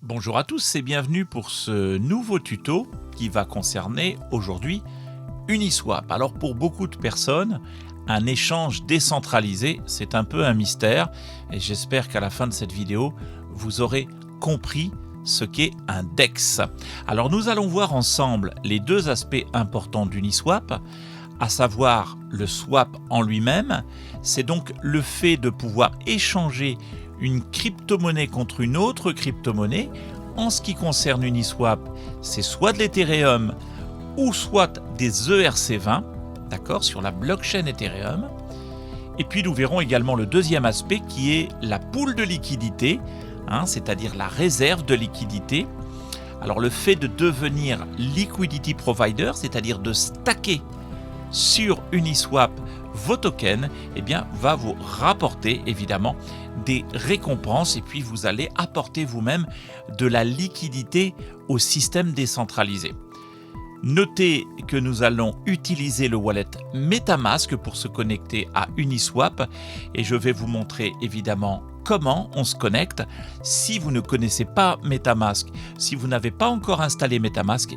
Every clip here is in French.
Bonjour à tous et bienvenue pour ce nouveau tuto qui va concerner aujourd'hui Uniswap. Alors pour beaucoup de personnes, un échange décentralisé, c'est un peu un mystère et j'espère qu'à la fin de cette vidéo, vous aurez compris ce qu'est un DEX. Alors nous allons voir ensemble les deux aspects importants d'Uniswap, à savoir le swap en lui-même, c'est donc le fait de pouvoir échanger une crypto-monnaie contre une autre crypto-monnaie. En ce qui concerne Uniswap, c'est soit de l'Ethereum ou soit des ERC20, d'accord, sur la blockchain Ethereum. Et puis nous verrons également le deuxième aspect qui est la pool de liquidité, c'est-à-dire la réserve de liquidité. Alors le fait de devenir liquidity provider, c'est-à-dire de stacker sur Uniswap vos tokens, va vous rapporter évidemment des récompenses et puis vous allez apporter vous-même de la liquidité au système décentralisé. Notez que nous allons utiliser le wallet MetaMask pour se connecter à Uniswap et je vais vous montrer évidemment comment on se connecte. Si vous ne connaissez pas MetaMask, si vous n'avez pas encore installé MetaMask,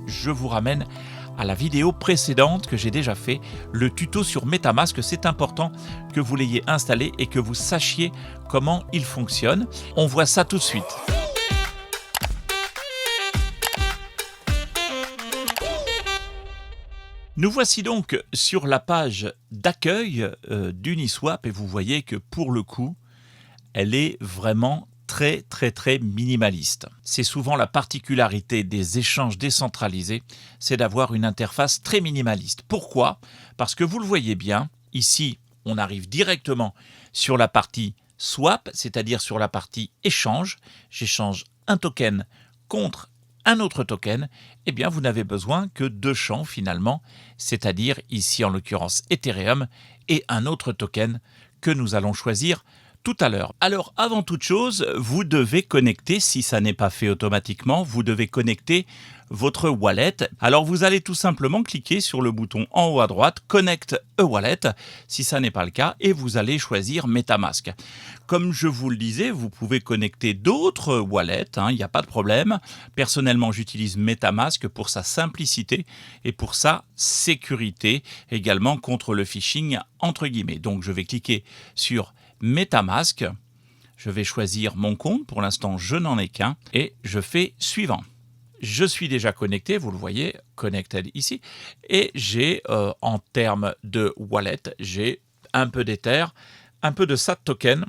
je vous ramène à la vidéo précédente que j'ai déjà fait, le tuto sur MetaMask. C'est important que vous l'ayez installé et que vous sachiez comment il fonctionne. On voit ça tout de suite. Nous voici donc sur la page d'accueil d'Uniswap et vous voyez que pour le coup, elle est vraiment très minimaliste. C'est souvent la particularité des échanges décentralisés, c'est d'avoir une interface très minimaliste. Pourquoi ? Parce que vous le voyez bien, ici, on arrive directement sur la partie swap, c'est-à-dire sur la partie échange. J'échange un token contre un autre token. Vous n'avez besoin que deux champs finalement, c'est-à-dire ici en l'occurrence Ethereum et un autre token que nous allons choisir tout à l'heure. Alors, avant toute chose, vous devez connecter, si ça n'est pas fait automatiquement, vous devez connecter votre wallet. Alors, vous allez tout simplement cliquer sur le bouton en haut à droite, Connect a Wallet, si ça n'est pas le cas, et vous allez choisir MetaMask. Comme je vous le disais, vous pouvez connecter d'autres wallets, il n'y a pas de problème. Personnellement, j'utilise MetaMask pour sa simplicité et pour sa sécurité, également contre le phishing, entre guillemets. Donc, je vais cliquer sur MetaMask, je vais choisir mon compte, pour l'instant je n'en ai qu'un, et je fais suivant. Je suis déjà connecté, vous le voyez, connected ici, et j'ai en termes de wallet, j'ai un peu d'Ether, un peu de SAT token,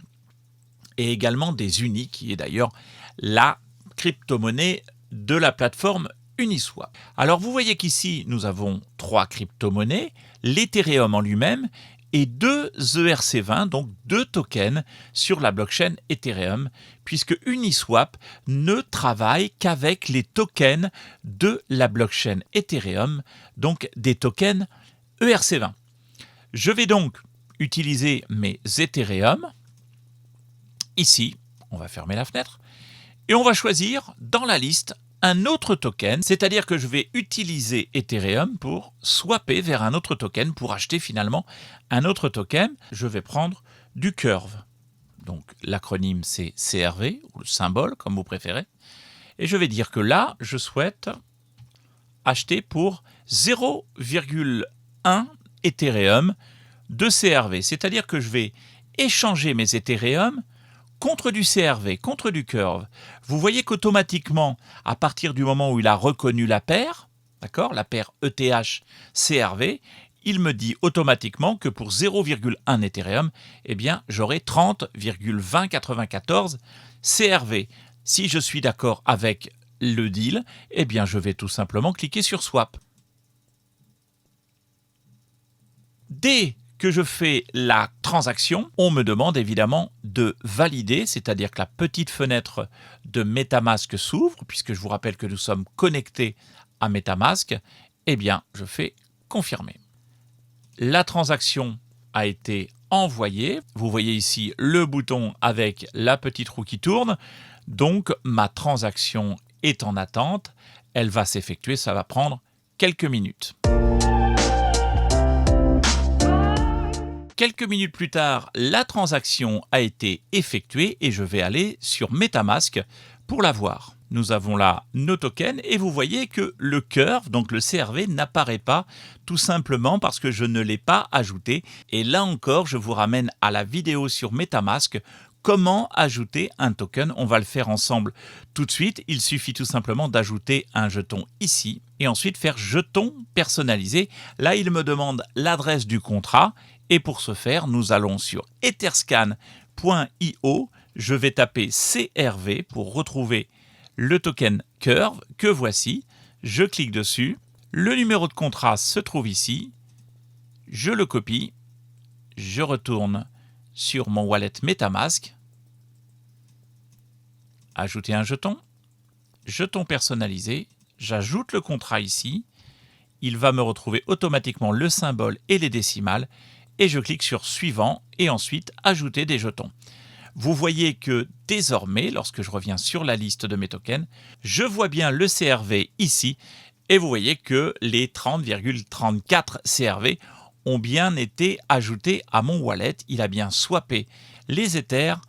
et également des Uni, qui est d'ailleurs la crypto-monnaie de la plateforme Uniswap. Alors vous voyez qu'ici nous avons trois crypto-monnaies, l'Ethereum en lui-même, et deux ERC20, donc deux tokens sur la blockchain Ethereum, puisque Uniswap ne travaille qu'avec les tokens de la blockchain Ethereum, donc des tokens ERC20. Je vais donc utiliser mes Ethereum. Ici, on va fermer la fenêtre, et on va choisir dans la liste un autre token, c'est-à-dire que je vais utiliser Ethereum pour swapper vers un autre token, pour acheter finalement un autre token. Je vais prendre du Curve. Donc l'acronyme c'est CRV, ou le symbole comme vous préférez. Et je vais dire que là, je souhaite acheter pour 0,1 Ethereum de CRV. C'est-à-dire que je vais échanger mes Ethereum contre du CRV, contre du Curve. Vous voyez qu'automatiquement, à partir du moment où il a reconnu la paire, d'accord, la paire ETH-CRV, il me dit automatiquement que pour 0,1 Ethereum, j'aurai 30,2094 CRV. Si je suis d'accord avec le deal, je vais tout simplement cliquer sur Swap. Dès que je fais la transaction, on me demande évidemment de valider, c'est-à-dire que la petite fenêtre de MetaMask s'ouvre, puisque je vous rappelle que nous sommes connectés à MetaMask, je fais confirmer. La transaction a été envoyée. Vous voyez ici le bouton avec la petite roue qui tourne. Donc ma transaction est en attente. Elle va s'effectuer, ça va prendre quelques minutes. Quelques minutes plus tard, la transaction a été effectuée et je vais aller sur MetaMask Pour l'avoir, nous avons là nos tokens et vous voyez que le curve, donc le CRV, n'apparaît pas tout simplement parce que je ne l'ai pas ajouté. Et là encore, je vous ramène à la vidéo sur MetaMask. Comment ajouter un token? On va le faire ensemble tout de suite. Il suffit tout simplement d'ajouter un jeton ici et ensuite faire jeton personnalisé. Là, il me demande l'adresse du contrat et pour ce faire, nous allons sur etherscan.io. Je vais taper CRV pour retrouver le token Curve que voici. Je clique dessus. Le numéro de contrat se trouve ici. Je le copie. Je retourne sur mon wallet MetaMask. Ajouter un jeton. Jeton personnalisé. J'ajoute le contrat ici. Il va me retrouver automatiquement le symbole et les décimales. Et je clique sur Suivant et ensuite Ajouter des jetons. Vous voyez que désormais, lorsque je reviens sur la liste de mes tokens, je vois bien le CRV ici et vous voyez que les 30,34 CRV ont bien été ajoutés à mon wallet. Il a bien swappé les Ethers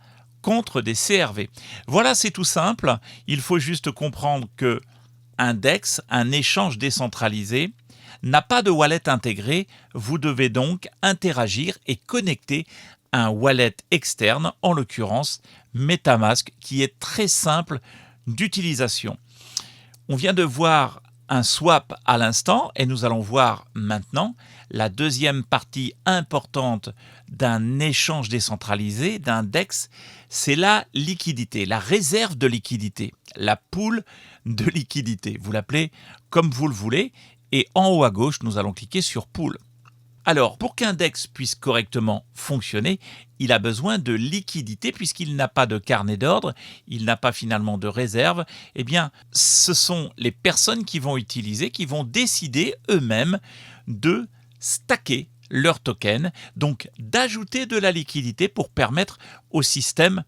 contre des CRV. Voilà, c'est tout simple. Il faut juste comprendre que un DEX, un échange décentralisé, n'a pas de wallet intégré. Vous devez donc interagir et connecter un wallet externe, en l'occurrence MetaMask, qui est très simple d'utilisation. On vient de voir un swap à l'instant et nous allons voir maintenant la deuxième partie importante d'un échange décentralisé, d'un DEX, c'est la liquidité, la réserve de liquidité, la pool de liquidité. Vous l'appelez comme vous le voulez et en haut à gauche, nous allons cliquer sur Pool. Alors, pour qu'un DEX puisse correctement fonctionner, il a besoin de liquidité puisqu'il n'a pas de carnet d'ordre, il n'a pas finalement de réserve. Eh bien, ce sont les personnes qui vont utiliser, qui vont décider eux-mêmes de stacker leurs tokens, donc d'ajouter de la liquidité pour permettre au système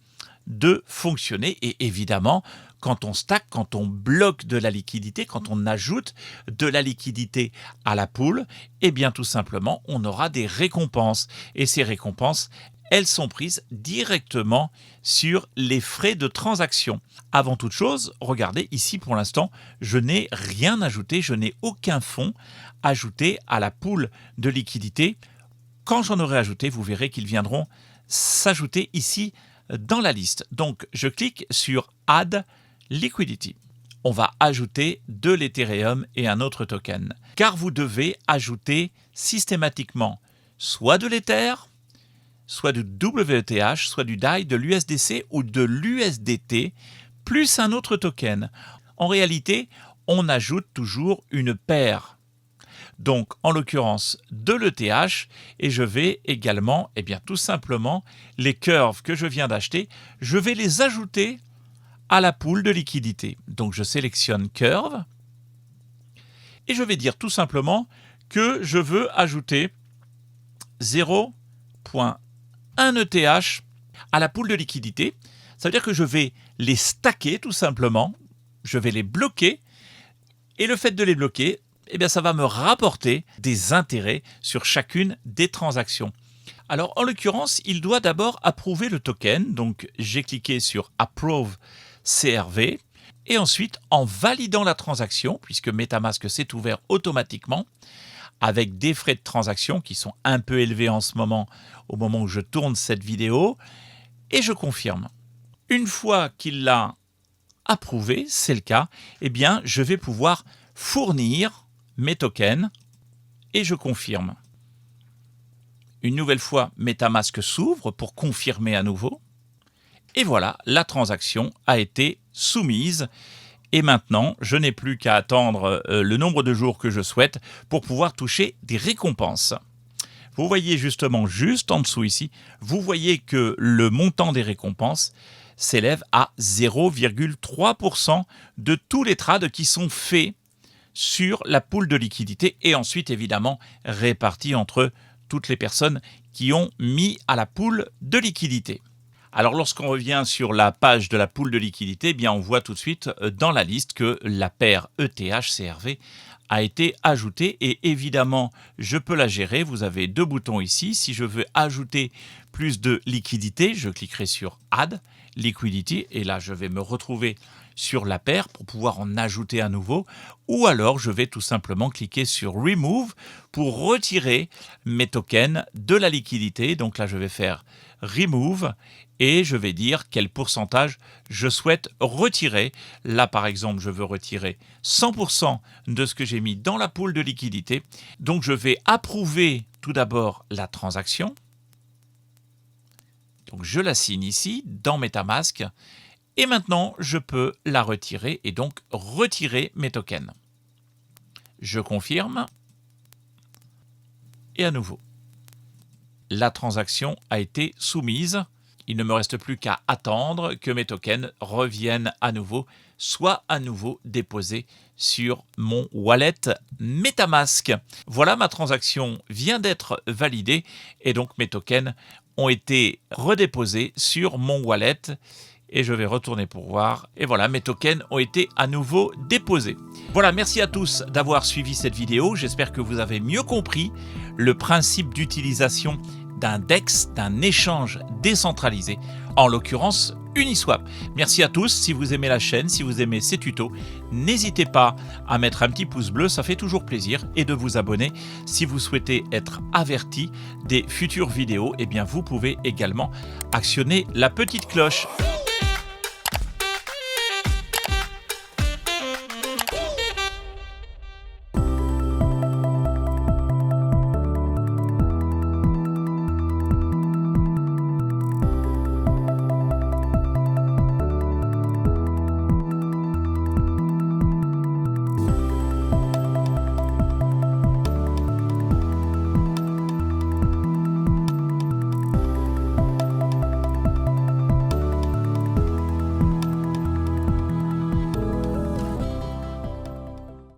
de fonctionner. Et évidemment, quand on stack, quand on bloque de la liquidité, quand on ajoute de la liquidité à la pool, eh bien tout simplement, on aura des récompenses. Et ces récompenses, elles sont prises directement sur les frais de transaction. Avant toute chose, regardez ici pour l'instant, je n'ai rien ajouté, je n'ai aucun fonds ajouté à la pool de liquidité. Quand j'en aurai ajouté, vous verrez qu'ils viendront s'ajouter ici dans la liste. Donc, je clique sur Add Liquidity. On va ajouter de l'Ethereum et un autre token. Car vous devez ajouter systématiquement soit de l'Ether, soit du WETH, soit du DAI, de l'USDC ou de l'USDT, plus un autre token. En réalité, on ajoute toujours une paire. Donc, en l'occurrence, de l'ETH, et je vais également, tout simplement, les curves que je viens d'acheter, je vais les ajouter à la pool de liquidité. Donc, je sélectionne curve, et je vais dire tout simplement que je veux ajouter 0,1 ETH à la pool de liquidité. Ça veut dire que je vais les stacker tout simplement, je vais les bloquer, et le fait de les bloquer, ça va me rapporter des intérêts sur chacune des transactions. Alors, en l'occurrence, il doit d'abord approuver le token. Donc, j'ai cliqué sur Approve CRV. Et ensuite, en validant la transaction, puisque MetaMask s'est ouvert automatiquement, avec des frais de transaction qui sont un peu élevés en ce moment, au moment où je tourne cette vidéo, et je confirme. Une fois qu'il l'a approuvé, c'est le cas, je vais pouvoir fournir mes tokens et je confirme. Une nouvelle fois, MetaMask s'ouvre pour confirmer à nouveau. Et voilà, la transaction a été soumise. Et maintenant, je n'ai plus qu'à attendre le nombre de jours que je souhaite pour pouvoir toucher des récompenses. Vous voyez justement juste en dessous ici, vous voyez que le montant des récompenses s'élève à 0,3% de tous les trades qui sont faits sur la pool de liquidité et ensuite évidemment répartis entre toutes les personnes qui ont mis à la pool de liquidité. Alors lorsqu'on revient sur la page de la pool de liquidité, on voit tout de suite dans la liste que la paire ETH-CRV a été ajoutée et évidemment je peux la gérer. Vous avez deux boutons ici. Si je veux ajouter plus de liquidité, je cliquerai sur Add Liquidity, et là je vais me retrouver sur la paire pour pouvoir en ajouter un nouveau, ou alors je vais tout simplement cliquer sur Remove pour retirer mes tokens de la liquidité. Donc là je vais faire Remove et je vais dire quel pourcentage je souhaite retirer. Là par exemple je veux retirer 100% de ce que j'ai mis dans la pool de liquidité. Donc je vais approuver tout d'abord la transaction. Donc je la signe ici dans MetaMask. Et maintenant, je peux la retirer et donc retirer mes tokens. Je confirme. Et à nouveau, la transaction a été soumise. Il ne me reste plus qu'à attendre que mes tokens reviennent à nouveau, soit à nouveau déposés sur mon wallet MetaMask. Voilà, ma transaction vient d'être validée et donc mes tokens ont été redéposés sur mon wallet. Et je vais retourner pour voir. Et voilà, mes tokens ont été à nouveau déposés. Voilà, merci à tous d'avoir suivi cette vidéo. J'espère que vous avez mieux compris le principe d'utilisation d'un DEX, d'un échange décentralisé, en l'occurrence Uniswap. Merci à tous. Si vous aimez la chaîne, si vous aimez ces tutos, n'hésitez pas à mettre un petit pouce bleu, ça fait toujours plaisir, et de vous abonner. Si vous souhaitez être averti des futures vidéos, eh bien vous pouvez également actionner la petite cloche.